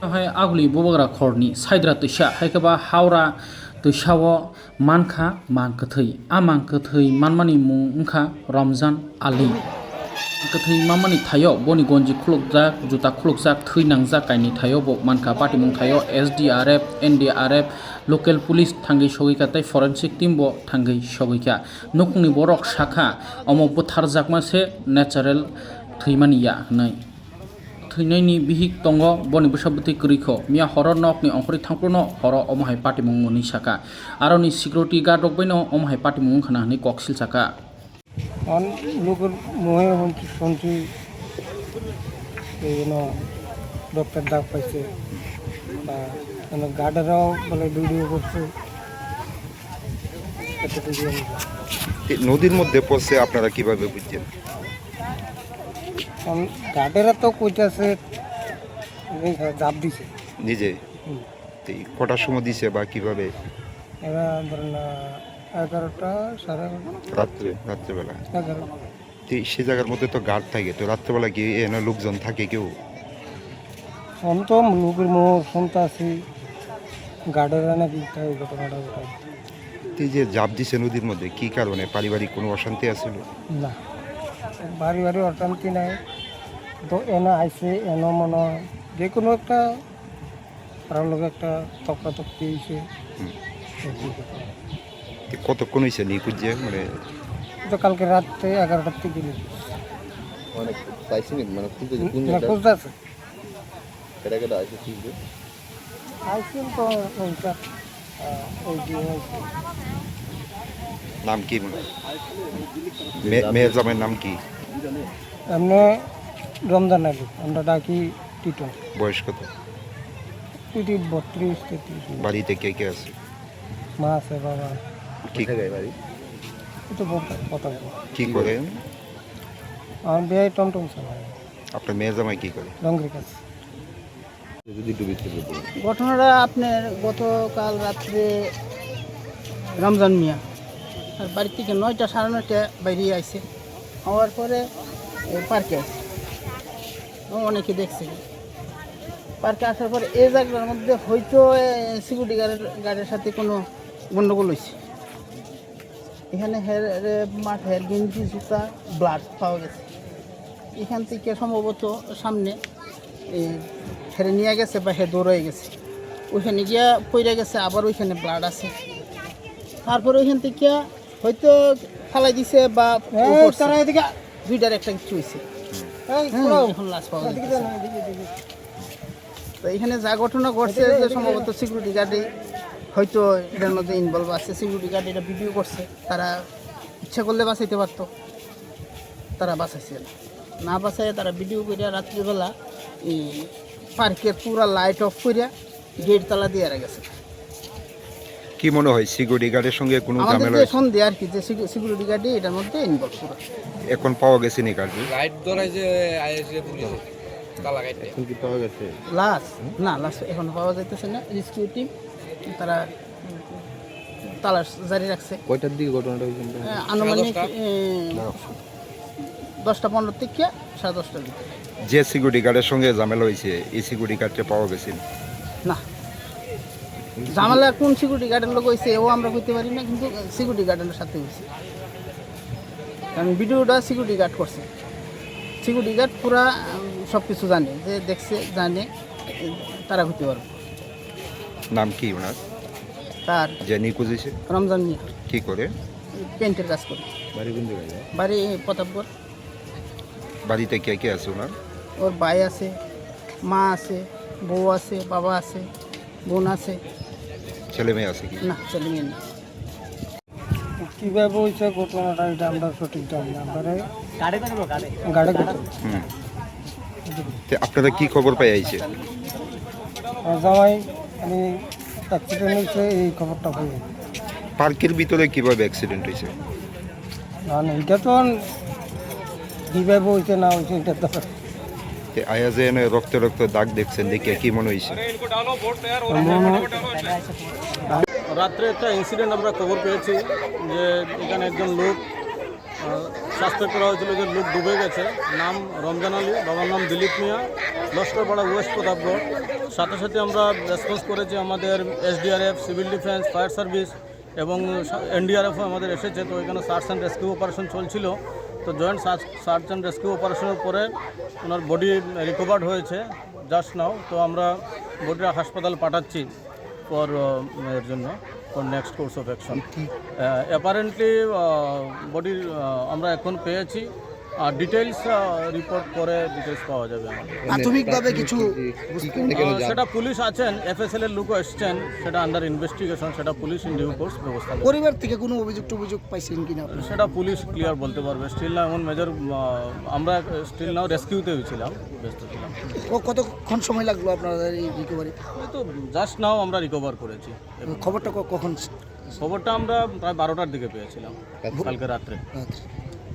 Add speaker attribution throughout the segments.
Speaker 1: हाय आगुलि बबग्रा खरनि साइद्रा तैसा हायखोबा हावरा तैसाओ मानखा मानकोथै आ मानकोथै मानमानि मुं ओंखा रमजान आली गोथै मामानि थायो बनि गन्जि खुलुकजाक जुता खुलुकजाक थैनांजाक कायनि थायो ब मानखा पाटिमुं थायो SDRF NDRF लकेल पुलिस थांगै सगैखाथाय फरेनसिक टीम ब थांगै सगैखा नकुंनि बरक शाखा अम बुथारजाक मासे नेचारेल थैमानिया नै थैनायनि बिहिक दंग बनि बैसाबुति करिखो मिया हर नकनि अंखरि थांफ्लुनो हर अमहाय पाटिमुं मुनि शाखा आरोनि सिकिउरिटी गार्ड रकबैनो अमहाय पाटिमुं खाना हनै कक्सिल शाखा
Speaker 2: on local mohe honchi doctor ডাক পাইছে বা গার্ডেরাও বলে ভিডিও করছে।
Speaker 3: নদীর মধ্যে পড়ছে আপনারা কিভাবে বুঝছেন?
Speaker 2: গার্ডেরা তো কইতাছে জাপ দিছে
Speaker 3: নিজে কটার সময় দিছে বা কিভাবে?
Speaker 2: এরা ধরেন 11টা 11:30
Speaker 3: রাত্রেবেলা
Speaker 2: 11।
Speaker 3: সে জায়গার মধ্যে তো গার্ড থাকে, তো রাত্রেবেলা কি এনে লোকজন থাকে কেউ?
Speaker 2: তো লোকের মুখ শুনতে আছি গার্ডেরা নাকি তাই ঘটনাটা ঘটায়।
Speaker 3: যে জাপ দিছে নদীর মধ্যে কি কারণে? পারিবারিক কোনো অশান্তি আছিল?
Speaker 2: না, বাড়ি অশান্তি নাই, তো এনে আইসে এনে মনে যে কোনো একটা কারোর লোক একটা তক্কাতক্কি হয়েছে।
Speaker 3: কতক্ষণ হয়েছে নিখোঁজ যে? মানে
Speaker 2: তো কালকে রাত্রে 11টার থেকে
Speaker 4: অনেক পাইছি মানে
Speaker 2: খুঁজতে আছে
Speaker 4: কেটা আছে ঠিক
Speaker 2: আইসেন তো ওইটা ওই যে
Speaker 3: নাম কি? মেয়ের জামাইয়ের নাম কি?
Speaker 2: এমনি রমজান আলী, আমরা ডাকি টিটো।
Speaker 3: বয়স কত?
Speaker 2: 32-33।
Speaker 3: বাড়িতে কে কে আছে?
Speaker 2: মা আছে, বাবা।
Speaker 3: কি
Speaker 4: বাড়ি?
Speaker 2: তো কথা
Speaker 3: কি করে?
Speaker 2: আমার বিয়ে টমটম চালায়।
Speaker 3: আপনার মেয়ের জামাই কি করে?
Speaker 2: ডঙ্গির কাছে।
Speaker 5: ঘটনাটা আপনার গতকাল রাত্রে রমজান মিয়া আর বাড়ি থেকে 9টা 9:30 বাইরে আইছে, হওয়ার পরে পার্কে আসে, অনেকে দেখছে। পার্কে আসার পরে এই জায়গার মধ্যে হয়তো সিকিউরিটি গার্ডের সাথে কোনো গণ্ডগোল হয়েছে। এখানে মাঠের গেঞ্জি জুতা ব্লাড পাওয়া গেছে। এখান থেকে সম্ভবত সামনে ফেরে নিয়ে গেছে বা দৌড়ে গেছে, ওইখানে গিয়া পড়ে গেছে, আবার ওইখানে ব্লাড আছে। তারপরে ওইখান থেকে হয়তো ফালাই দিছে বা দুইটার একটা কিছু হয়েছে, এখন লাশ পাওয়া যাচ্ছে। তো এখানে যা ঘটনা ঘটছে যে সম্ভবত সিকিউরিটি গার্ডে হয়তো এটার মধ্যে ইনভলভ আছে। সিকিউরিটি গার্ড এটা ভিডিও করছে, তারা ইচ্ছা করলে বাঁচাইতে পারতো, তারা বাঁচাইছে না। বাঁচাই তারা ভিডিও করিয়া রাত্রিবেলা পার্কের পুরা লাইট অফ করিয়া গেট তালা দিয়ে গেছে।
Speaker 3: কি মনে হয় সিকিউরিটি গার্ডের সঙ্গে কোনো ঝামেলা
Speaker 5: আমাদের সন্দেহ আর কি যে সিকিউরিটি গার্ডে এটার মধ্যে ইনভলভ পুরো।
Speaker 3: এখন পাওয়া গেছে নি গার্ড?
Speaker 6: লাইট ধরাই যে আইএসএ পুলিশ তালা গাইতে
Speaker 4: এখন কি পাওয়া গেছে?
Speaker 5: লাশ না, লাশ এখন পাওয়া যাইতেছে না। রেস্কিউ টিম তারা তালাশ জারি রাখছে।
Speaker 4: কয়টার দিকে ঘটনাটা হয়েছে?
Speaker 5: আনুমানিক 10টা 15 থেকে 10:30টার দিকে।
Speaker 3: যে সিকিউরিটি গার্ডের সঙ্গে ঝামেলা হয়েছে এই সিকিউরিটি গার্ডকে পাওয়া গেছে
Speaker 5: না, ঝামেলা কোন সিকিউরিটি গার্ডের লোক হয়েছে ও আমরা করতে পারি না, কিন্তু সিকিউরিটি গার্ডের সাথে হয়েছে। কারণ ভিডিওটা সিকিউরিটি গার্ড করছে, সিকিউরিটি গার্ড পুরা সব কিছু জানে, যে দেখছে জানে, তারা করতে পারবে।
Speaker 3: নাম কি ওনার?
Speaker 5: তার
Speaker 3: যে নিখোঁজ হয়েছে
Speaker 5: রমজান মিয়া।
Speaker 3: কি করে?
Speaker 5: পেন্টের কাজ করে।
Speaker 4: বাড়ি কোন জায়গায়?
Speaker 5: বাড়ি প্রতাপগড়।
Speaker 3: বাড়িতে কে কে আছে ওনার?
Speaker 5: ওর ভাই আছে, মা আছে, বউ আছে, বাবা আছে, বোন আছে।
Speaker 3: ছেলে মেয়ে আছে কি?
Speaker 5: না, ছেলে মেয়ে না।
Speaker 2: কীভাবে হয়েছে ঘটনাটা এটা আমরা সঠিক জানি না। আমরা গাড়ি
Speaker 3: আপনারা কি খবর পাই আইছে?
Speaker 2: জামাই আমি অ্যাক্সিডেন্ট হয়েছে এই খবরটা পাই।
Speaker 3: পার্কের ভিতরে কিভাবে অ্যাক্সিডেন্ট হয়েছে?
Speaker 2: না, এটা তো কীভাবে হয়েছে না হয়েছে এটা তো
Speaker 3: আয়াজে এনে রক্ত রক্ত দাগ দেখছেন, দেখে কি মনে হয়েছে?
Speaker 7: রাত্রে একটা ইনসিডেন্ট আমরা খবর পেয়েছি যে এখানে একজন লোক সাসপেক্ট করা হয়েছিল যে লোক ডুবে গেছে। নাম রমজান আলী, বাবার নাম দিলীপ মিয়া, লস্করপাড়া ওয়েস্ট প্রতাপগড়। সাথে সাথে আমরা রেসপন্স করেছি, আমাদের SDRF, civil defence, fire service এবং NDRFও আমাদের এসেছে। তো এখানে সার্চ অ্যান্ড রেস্কিউ অপারেশন চলছিল। তো জয়েন্ট সার্চ অ্যান্ড রেস্কিউ অপারেশনের পরে ওনার বডি রিকভার্ড হয়েছে জাস্ট নাও। তো আমরা বডিটা হাসপাতাল পাঠাচ্ছি ফর এর জন্য for next course of action. Apparently বডির আমরা এখন পেয়েছি, আর ডিটেলস রিপোর্ট করে ডিটেলস পাওয়া যাবে আমাদের।
Speaker 5: প্রাথমিকভাবে কিছু
Speaker 7: সেটা পুলিশ আছেন, FSL এর লোকও এসছেন, সেটা আন্ডার ইনভেস্টিগেশন, সেটা পুলিশ ইন ডিউ কোর্স ব্যবস্থা করবে।
Speaker 5: পরিবার থেকে কোনো অভিযোগ পাইছেন কিনা?
Speaker 7: সেটা পুলিশ ক্লিয়ার বলতে পারবে। স্টিল নাও এমন মেজর, আমরা স্টিল নাও রেস্কিউতে ছিলাম, ব্যস্ত ছিলাম।
Speaker 5: কতক্ষণ সময় লাগলো আপনাদের এই রিকভারি?
Speaker 7: তো জাস্ট নাও আমরা রিকভার করেছি।
Speaker 5: খবরটা কখন?
Speaker 7: খবরটা আমরা প্রায় 12টার দিকে পেয়েছিলাম কালকে রাত্রে,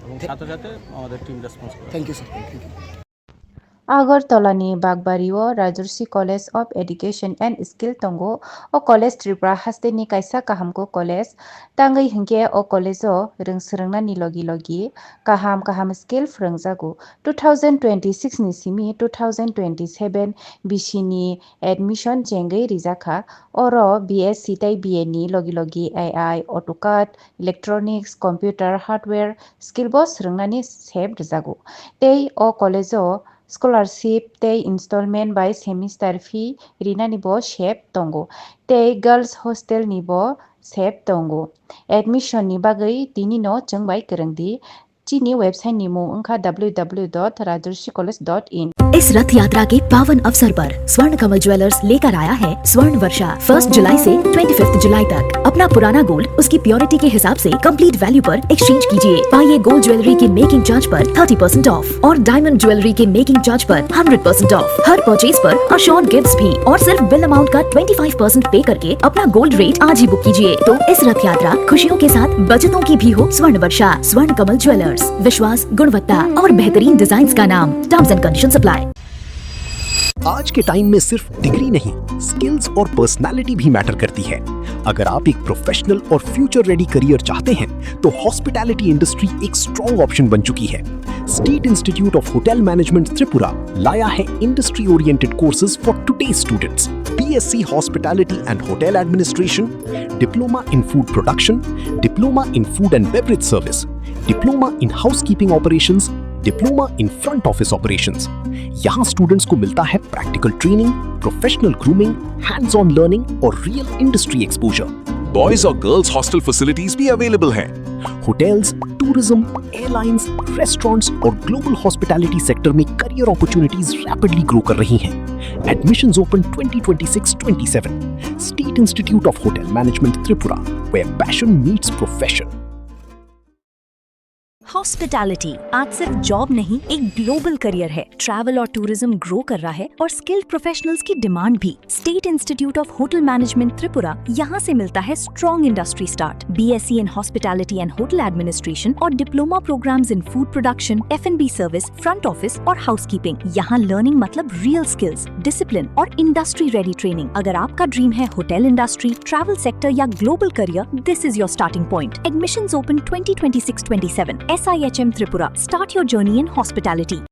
Speaker 7: এবং সাথে সাথে আমাদের টিম রেসপন্স করে।
Speaker 5: Thank you sir, thank you.
Speaker 8: আগরতলানি বাগবারিও Rajarshi college of education and skill तंगो ओ कॉलेज त्रिपुरा हास्तेनि कायसा काहामको कॉलेज तांगै हिंके ओ कॉलेजो रोंसोरोंनानि लगी काहाम स्किल फोरोंजागु 2026 नि सिमि 2027 बिसिनि एडमिशन जेंगै रिजाखा ओरो BSc ताई BA नि लगी AI AutoCAD electronics computer hardware skill बो सोरोंनानि सेब रिजागु तै ओ कॉलेजो स्कॉलरशिप ते इंस्टॉलमेंट बाय सेमिस्टर फी रिना निबो शेप तंगो ते गर्ल्स हॉस्टल निबो शेप तंगो एडमिशन नि बागै दिनि नो जोंबाय गोरोंदि चीनी वेबसाइट नि मुं उनका www.rajarsicollege.in।
Speaker 9: इस रथ यात्रा के पावन अवसर पर स्वर्ण कमल ज्वेलर्स लेकर आया है स्वर्ण वर्षा 1 जुलाई से 25 जुलाई तक। अपना पुराना गोल्ड उसकी प्योरिटी के हिसाब से कंप्लीट वैल्यू पर एक्सचेंज कीजिए। पाइए गोल्ड ज्वेलरी के मेकिंग चार्ज पर 30% ऑफ और डायमंड ज्वेलरी के मेकिंग चार्ज पर 100% ऑफ। हर परचेज पर अशोर्ड गिफ्ट्स भी, और सिर्फ बिल अमाउंट का 25% पे करके अपना गोल्ड रेट आज ही बुक कीजिए। तो इस रथ यात्रा खुशियों के साथ बचतों की भी हो स्वर्ण वर्षा। स्वर्ण कमल ज्वेलर्स, विश्वास, गुणवत्ता और बेहतरीन डिजाइन का नाम। Terms and conditions apply.
Speaker 10: आज के टाइम में सिर्फ डिग्री नहीं, स्किल्स और पर्सनालिटी भी मैटर करती है। अगर आप एक प्रोफेशनल और फ्यूचर रेडी करियर चाहते हैं तो हॉस्पिटैलिटी इंडस्ट्री एक स्ट्रॉन्ग ऑप्शन बन चुकी है। State institute of hotel management Tripura लाया है industry oriented courses for today's students. BSc hospitality and hotel administration, diploma in food production, diploma in food and beverage service, diploma in housekeeping operations, diploma in front office operations. यहाँ students को मिलता है practical training, professional grooming, hands on learning और real industry exposure.
Speaker 11: Boys और girls hostel facilities भी available हैं।
Speaker 10: Hotels, tourism, airlines, restaurants और global hospitality sector में करियर अपॉर्चुनिटीज रैपिडली ग्रो कर रही हैं। Admissions open 2026-27। State institute of hotel management Tripura, where passion meets profession।
Speaker 9: Hospitality आज सिर्फ जॉब नहीं, एक ग्लोबल करियर है। ट्रैवल और टूरिज्म ग्रो कर रहा है और स्किल्ड प्रोफेशनल्स की डिमांड भी। State institute of hotel management Tripura, यहाँ से मिलता है strong industry start. BSc in hospitality and hotel administration और diploma programmes in food production, F&B service, front office और हाउसकीपिंग। यहाँ लर्निंग मतलब रियल स्किल्स, डिसिप्लिन और इंडस्ट्री रेडी ट्रेनिंग। अगर आपका ड्रीम है होटल इंडस्ट्री, ट्रैवल सेक्टर या global career, this is your starting point. Admissions open 2026-27। SIHM Tripura. Start your journey in hospitality.